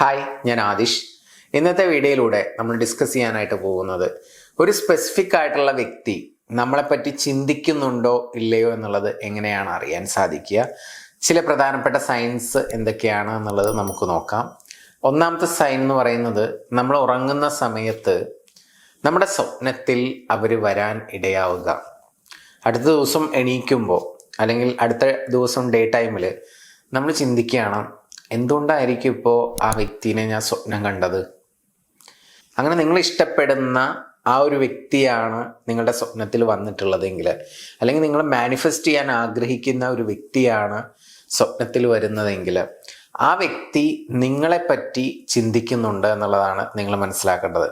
Hi, ഞാൻ ആദിഷ്. ഇന്നത്തെ വീഡിയോയിലൂടെ നമ്മൾ ഡിസ്കസ് ചെയ്യാനായിട്ട് പോകുന്നത് ഒരു സ്പെസിഫിക് ആയിട്ടുള്ള വ്യക്തി നമ്മളെപ്പറ്റി ചിന്തിക്കുന്നുണ്ടോ ഇല്ലയോ എന്നുള്ളത് എങ്ങനെയാണ് അറിയാൻ സാധിക്കുക. ചില പ്രധാനപ്പെട്ട സൈൻസ് എന്തൊക്കെയാണ് എന്നുള്ളത് നമുക്ക് നോക്കാം. ഒന്നാമത്തെ സൈൻ എന്ന് പറയുന്നത്, നമ്മൾ ഉറങ്ങുന്ന സമയത്ത് നമ്മുടെ സ്വപ്നത്തിൽ അവർ വരാൻ ഇടയാവുക. അടുത്ത ദിവസം എണീക്കുമ്പോൾ അല്ലെങ്കിൽ അടുത്ത ദിവസം ഡേ ടൈമിൽ നമ്മൾ ചിന്തിക്കുകയാണ്, എന്തുകൊണ്ടായിരിക്കും ഇപ്പോൾ ആ വ്യക്തിനെ ഞാൻ സ്വപ്നം കണ്ടത്. അങ്ങനെ നിങ്ങൾ ഇഷ്ടപ്പെടുന്ന ആ ഒരു വ്യക്തിയാണ് നിങ്ങളുടെ സ്വപ്നത്തിൽ വന്നിട്ടുള്ളതെങ്കിൽ, അല്ലെങ്കിൽ നിങ്ങൾ മാനിഫെസ്റ്റ് ചെയ്യാൻ ആഗ്രഹിക്കുന്ന ഒരു വ്യക്തിയാണ് സ്വപ്നത്തിൽ വരുന്നതെങ്കിൽ, ആ വ്യക്തി നിങ്ങളെപ്പറ്റി ചിന്തിക്കുന്നുണ്ട് എന്നുള്ളതാണ് നിങ്ങൾ മനസ്സിലാക്കേണ്ടത്.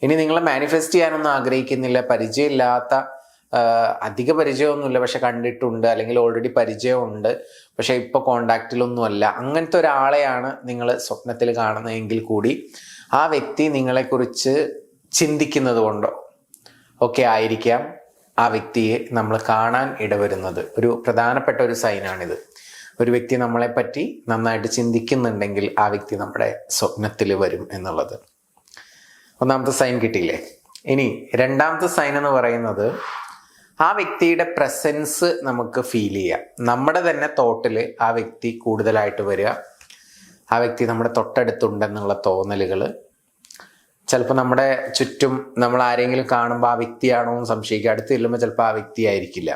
ഇനി നിങ്ങൾ മാനിഫെസ്റ്റ് ചെയ്യാനൊന്നും ആഗ്രഹിക്കുന്നില്ല, പരിചയമില്ലാത്ത അധിക പരിചയമൊന്നുമില്ല, പക്ഷെ കണ്ടിട്ടുണ്ട്, അല്ലെങ്കിൽ ഓൾറെഡി പരിചയമുണ്ട്, പക്ഷെ ഇപ്പോൾ കോണ്ടാക്റ്റിലൊന്നുമല്ല, അങ്ങനത്തെ ഒരാളെയാണ് നിങ്ങൾ സ്വപ്നത്തിൽ കാണുന്നതെങ്കിൽ കൂടി ആ വ്യക്തി നിങ്ങളെക്കുറിച്ച് ചിന്തിക്കുന്നത് കൊണ്ടോ ഒക്കെ ആയിരിക്കാം ആ വ്യക്തിയെ നമ്മൾ കാണാൻ ഇടവരുന്നത്. ഒരു പ്രധാനപ്പെട്ട ഒരു സൈനാണിത്. ഒരു വ്യക്തി നമ്മളെപ്പറ്റി നന്നായിട്ട് ചിന്തിക്കുന്നുണ്ടെങ്കിൽ ആ വ്യക്തി നമ്മുടെ സ്വപ്നത്തിൽ വരും എന്നുള്ളത്. ഒന്നാമത്തെ സൈൻ കിട്ടിയില്ലേ? ഇനി രണ്ടാമത്തെ സൈൻ എന്ന് പറയുന്നത്, ആ വ്യക്തിയുടെ പ്രസൻസ് നമുക്ക് ഫീൽ ചെയ്യാം. നമ്മുടെ തന്നെ തോട്ടിൽ ആ വ്യക്തി കൂടുതലായിട്ട് വരിക, ആ വ്യക്തി നമ്മുടെ തൊട്ടടുത്തുണ്ടെന്നുള്ള തോന്നലുകൾ. ചിലപ്പോൾ നമ്മുടെ ചുറ്റും നമ്മൾ ആരെങ്കിലും കാണുമ്പോൾ ആ വ്യക്തിയാണോ എന്ന് സംശയിക്കുക, അടുത്ത് ചെല്ലുമ്പോൾ ചിലപ്പോൾ ആ വ്യക്തി ആയിരിക്കില്ല.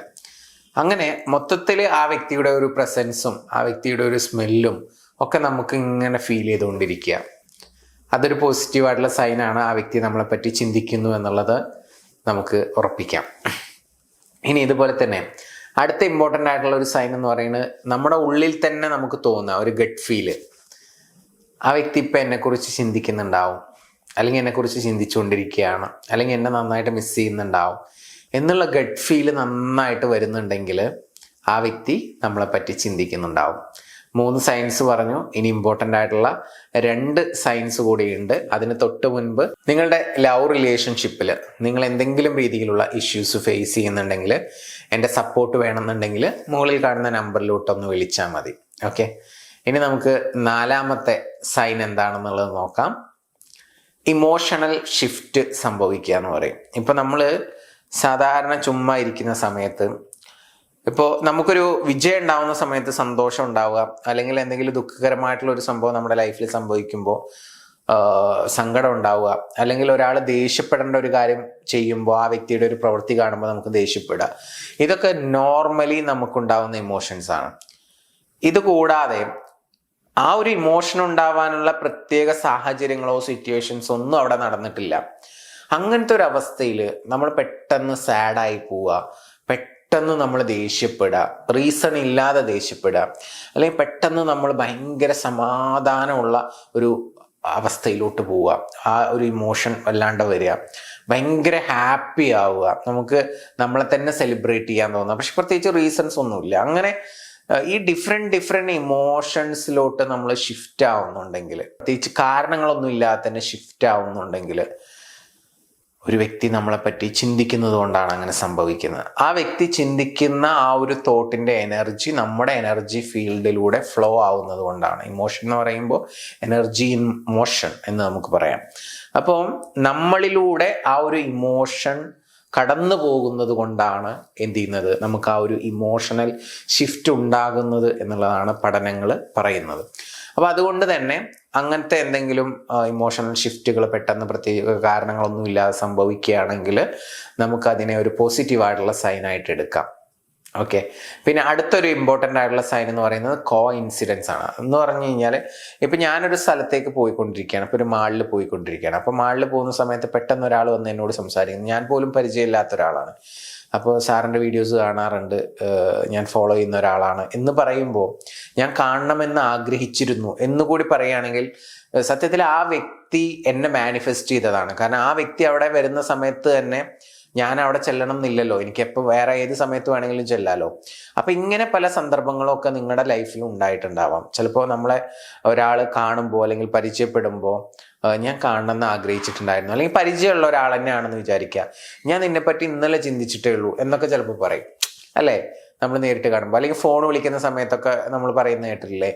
അങ്ങനെ മൊത്തത്തിൽ ആ വ്യക്തിയുടെ ഒരു പ്രസൻസും ആ വ്യക്തിയുടെ ഒരു സ്മെല്ലും ഒക്കെ നമുക്ക് ഇങ്ങനെ ഫീൽ ചെയ്തുകൊണ്ടിരിക്കുക. അതൊരു പോസിറ്റീവായിട്ടുള്ള സൈനാണ്. ആ വ്യക്തി നമ്മളെപ്പറ്റി ചിന്തിക്കുന്നു എന്നുള്ളത് നമുക്ക് ഉറപ്പിക്കാം. ഇനി ഇതുപോലെ തന്നെ അടുത്ത ഇമ്പോർട്ടൻ്റ് ആയിട്ടുള്ള ഒരു സൈൻ എന്ന് പറയുന്നത്, നമ്മുടെ ഉള്ളിൽ തന്നെ നമുക്ക് തോന്നുക ഒരു ഗട്ട് ഫീല്. ആ വ്യക്തി ഇപ്പം എന്നെക്കുറിച്ച് ചിന്തിക്കുന്നുണ്ടാവും, അല്ലെങ്കിൽ എന്നെക്കുറിച്ച് ചിന്തിച്ചുകൊണ്ടിരിക്കുകയാണ്, അല്ലെങ്കിൽ എന്നെ നന്നായിട്ട് മിസ് ചെയ്യുന്നുണ്ടാവും എന്നുള്ള ഗട്ട് ഫീല് നന്നായിട്ട് വരുന്നുണ്ടെങ്കിൽ ആ വ്യക്തി നമ്മളെപ്പറ്റി ചിന്തിക്കുന്നുണ്ടാവും. 3 സയൻസ് പറഞ്ഞു. ഇനി ഇമ്പോർട്ടൻ്റ് ആയിട്ടുള്ള 2 സയൻസ് കൂടിയുണ്ട്. അതിന് തൊട്ട് മുൻപ് നിങ്ങളുടെ ലവ് റിലേഷൻഷിപ്പിൽ നിങ്ങൾ എന്തെങ്കിലും രീതിയിലുള്ള ഇഷ്യൂസ് ഫേസ് ചെയ്യുന്നുണ്ടെങ്കിൽ, എൻ്റെ സപ്പോർട്ട് വേണമെന്നുണ്ടെങ്കിൽ മുകളിൽ കാണുന്ന നമ്പറിലോട്ടൊന്ന് വിളിച്ചാൽ മതി. ഓക്കെ, ഇനി നമുക്ക് 4ാമത്തെ സൈൻ എന്താണെന്നുള്ളത് നോക്കാം. ഇമോഷണൽ ഷിഫ്റ്റ് സംഭവിക്കുക എന്ന് പറയും. ഇപ്പം നമ്മൾ സാധാരണ ചുമ്മാ ഇരിക്കുന്ന സമയത്ത്, ഇപ്പോൾ നമുക്കൊരു വിജയം ഉണ്ടാവുന്ന സമയത്ത് സന്തോഷം ഉണ്ടാവുക, അല്ലെങ്കിൽ എന്തെങ്കിലും ദുഃഖകരമായിട്ടുള്ള ഒരു സംഭവം നമ്മുടെ ലൈഫിൽ സംഭവിക്കുമ്പോൾ സങ്കടം ഉണ്ടാവുക, അല്ലെങ്കിൽ ഒരാൾ ദേഷ്യപ്പെടേണ്ട ഒരു കാര്യം ചെയ്യുമ്പോൾ ആ വ്യക്തിയുടെ ഒരു പ്രവൃത്തി കാണുമ്പോൾ നമുക്ക് ദേഷ്യപ്പെടുക. ഇതൊക്കെ നോർമലി നമുക്കുണ്ടാവുന്ന ഇമോഷൻസ് ആണ്. ഇത് കൂടാതെ ആ ഒരു ഇമോഷൻ ഉണ്ടാവാനുള്ള പ്രത്യേക സാഹചര്യങ്ങളോ സിറ്റുവേഷൻസോ ഒന്നും അവിടെ നടന്നിട്ടില്ല. അങ്ങനത്തെ ഒരു അവസ്ഥയിൽ നമ്മൾ പെട്ടെന്ന് സാഡായി പോവുക, പെട്ടെന്ന് നമ്മൾ ദേഷ്യപ്പെടുക, റീസൺ ഇല്ലാതെ ദേഷ്യപ്പെടുക, അല്ലെങ്കിൽ പെട്ടെന്ന് നമ്മൾ ഭയങ്കര സമാധാനമുള്ള ഒരു അവസ്ഥയിലോട്ട് പോവുക, ആ ഒരു ഇമോഷൻ വല്ലാണ്ട് വരിക, ഭയങ്കര ഹാപ്പി ആവുക, നമുക്ക് നമ്മളെ തന്നെ സെലിബ്രേറ്റ് ചെയ്യാൻ തോന്നുക, പക്ഷെ പ്രത്യേകിച്ച് റീസൺസ് ഒന്നുമില്ല. അങ്ങനെ ഈ ഡിഫറെൻറ്റ് ഇമോഷൻസിലോട്ട് നമ്മൾ ഷിഫ്റ്റ് ആവുന്നുണ്ടെങ്കിൽ, പ്രത്യേകിച്ച് കാരണങ്ങളൊന്നും ഇല്ലാതെ തന്നെ ഷിഫ്റ്റ് ആവുന്നുണ്ടെങ്കിൽ, ഒരു വ്യക്തി നമ്മളെപ്പറ്റി ചിന്തിക്കുന്നത് കൊണ്ടാണ് അങ്ങനെ സംഭവിക്കുന്നത്. ആ വ്യക്തി ചിന്തിക്കുന്ന ആ ഒരു തോട്ടിൻ്റെ എനർജി നമ്മുടെ എനർജി ഫീൽഡിലൂടെ ഫ്ലോ ആവുന്നത് കൊണ്ടാണ്. ഇമോഷൻ എന്ന് പറയുമ്പോൾ എനർജി ഇൻ മോഷൻ എന്ന് നമുക്ക് പറയാം. അപ്പോൾ നമ്മളിലൂടെ ആ ഒരു ഇമോഷൻ കടന്നു പോകുന്നത് കൊണ്ടാണ് എന്ത് ചെയ്യുന്നത്, നമുക്ക് ആ ഒരു ഇമോഷണൽ ഷിഫ്റ്റ് ഉണ്ടാകുന്നത് എന്നുള്ളതാണ് പഠനങ്ങൾ പറയുന്നത്. അപ്പോൾ അതുകൊണ്ട് തന്നെ അങ്ങനത്തെ എന്തെങ്കിലും ഇമോഷണൽ ഷിഫ്റ്റുകൾ പെട്ടെന്ന് പ്രത്യേക കാരണങ്ങളൊന്നും ഇല്ലാതെ സംഭവിക്കുകയാണെങ്കിൽ നമുക്കതിനെ ഒരു പോസിറ്റീവായിട്ടുള്ള സൈനായിട്ട് എടുക്കാം. ഓക്കെ, പിന്നെ അടുത്തൊരു ഇമ്പോർട്ടൻ്റ് ആയിട്ടുള്ള സൈൻ എന്ന് പറയുന്നത് കോ ഇൻസിഡൻസ് ആണ്. എന്ന് പറഞ്ഞു കഴിഞ്ഞാൽ, ഇപ്പം ഞാനൊരു സ്ഥലത്തേക്ക് പോയിക്കൊണ്ടിരിക്കുകയാണ്, ഇപ്പോൾ ഒരു മാളിൽ പോയിക്കൊണ്ടിരിക്കുകയാണ്. അപ്പോൾ മാളിൽ പോകുന്ന സമയത്ത് പെട്ടെന്ന് ഒരാൾ വന്ന് എന്നോട് സംസാരിക്കുന്നു. ഞാൻ പോലും പരിചയമില്ലാത്ത ഒരാളാണ്. അപ്പോൾ സാറിൻ്റെ വീഡിയോസ് കാണാറുണ്ട്, ഞാൻ ഫോളോ ചെയ്യുന്ന ഒരാളാണ് എന്ന് പറയുമ്പോൾ, ഞാൻ കാണണമെന്ന് ആഗ്രഹിച്ചിരുന്നു എന്നുകൂടി പറയുകയാണെങ്കിൽ സത്യത്തിൽ ആ വ്യക്തി എന്നെ മാനിഫെസ്റ്റ് ചെയ്തതാണ്. കാരണം ആ വ്യക്തി അവിടെ വരുന്ന സമയത്ത് തന്നെ ഞാൻ അവിടെ ചെല്ലണം എന്നില്ലല്ലോ, എനിക്കെപ്പോൾ വേറെ ഏത് സമയത്ത് വേണമെങ്കിലും ചെല്ലാലോ. അപ്പം ഇങ്ങനെ പല സന്ദർഭങ്ങളൊക്കെ നിങ്ങളുടെ ലൈഫിൽ ഉണ്ടായിട്ടുണ്ടാവാം. ചിലപ്പോൾ നമ്മളെ ഒരാൾ കാണുമ്പോൾ അല്ലെങ്കിൽ പരിചയപ്പെടുമ്പോൾ, ഞാൻ കാണണമെന്ന് ആഗ്രഹിച്ചിട്ടുണ്ടായിരുന്നു, അല്ലെങ്കിൽ പരിചയമുള്ള ഒരാൾ തന്നെയാണെന്ന് വിചാരിക്കുക, ഞാൻ നിന്നെപ്പറ്റി ഇന്നലെ ചിന്തിച്ചിട്ടേ ഉള്ളൂ എന്നൊക്കെ ചിലപ്പോൾ പറയും, അല്ലേ? നമ്മൾ നേരിട്ട് കാണുമ്പോൾ, അല്ലെങ്കിൽ ഫോൺ വിളിക്കുന്ന സമയത്തൊക്കെ നമ്മൾ പറയുന്ന കേട്ടില്ലേ,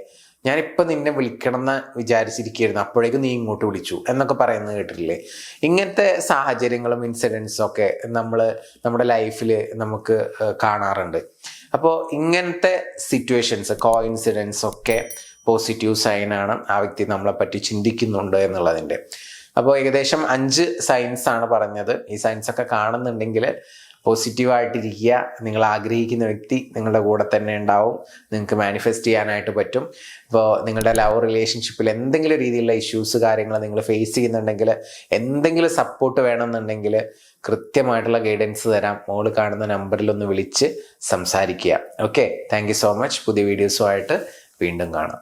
ഞാനിപ്പോൾ നിന്നെ വിളിക്കണം എന്ന് വിചാരിച്ചിരിക്കുകയായിരുന്നു, അപ്പോഴേക്കും നീ ഇങ്ങോട്ട് വിളിച്ചു എന്നൊക്കെ പറയുന്നത് കേട്ടിട്ടില്ലേ? ഇങ്ങനത്തെ സാഹചര്യങ്ങളും ഇൻസിഡൻസും ഒക്കെ നമ്മുടെ ലൈഫിൽ നമുക്ക് കാണാറുണ്ട്. അപ്പോൾ ഇങ്ങനത്തെ സിറ്റുവേഷൻസ്, കോഇൻസിഡൻസ് ഒക്കെ പോസിറ്റീവ് സൈനാണ്, ആ വ്യക്തി നമ്മളെ പറ്റി ചിന്തിക്കുന്നുണ്ട് എന്നുള്ളതിൻ്റെ. അപ്പോൾ ഏകദേശം 5 സൈൻസ് ആണ് പറഞ്ഞത്. ഈ സൈൻസ് ഒക്കെ കാണുന്നുണ്ടെങ്കിൽ പോസിറ്റീവായിട്ടിരിക്കുക. നിങ്ങൾ ആഗ്രഹിക്കുന്ന വ്യക്തി നിങ്ങളുടെ കൂടെ തന്നെ ഉണ്ടാവും, നിങ്ങൾക്ക് മാനിഫെസ്റ്റ് ചെയ്യാനായിട്ട് പറ്റും. ഇപ്പോൾ നിങ്ങളുടെ ലവ് റിലേഷൻഷിപ്പിൽ എന്തെങ്കിലും രീതിയിലുള്ള ഇഷ്യൂസ് കാര്യങ്ങൾ നിങ്ങൾ ഫേസ് ചെയ്യുന്നുണ്ടെങ്കിൽ, എന്തെങ്കിലും സപ്പോർട്ട് വേണമെന്നുണ്ടെങ്കിൽ കൃത്യമായിട്ടുള്ള ഗൈഡൻസ് തരാം. മോള് കാണുന്ന നമ്പറിൽ ഒന്ന് വിളിച്ച് സംസാരിക്കുക. Okay, thank you so much. പുതിയ വീഡിയോസുമായിട്ട് വീണ്ടും കാണാം.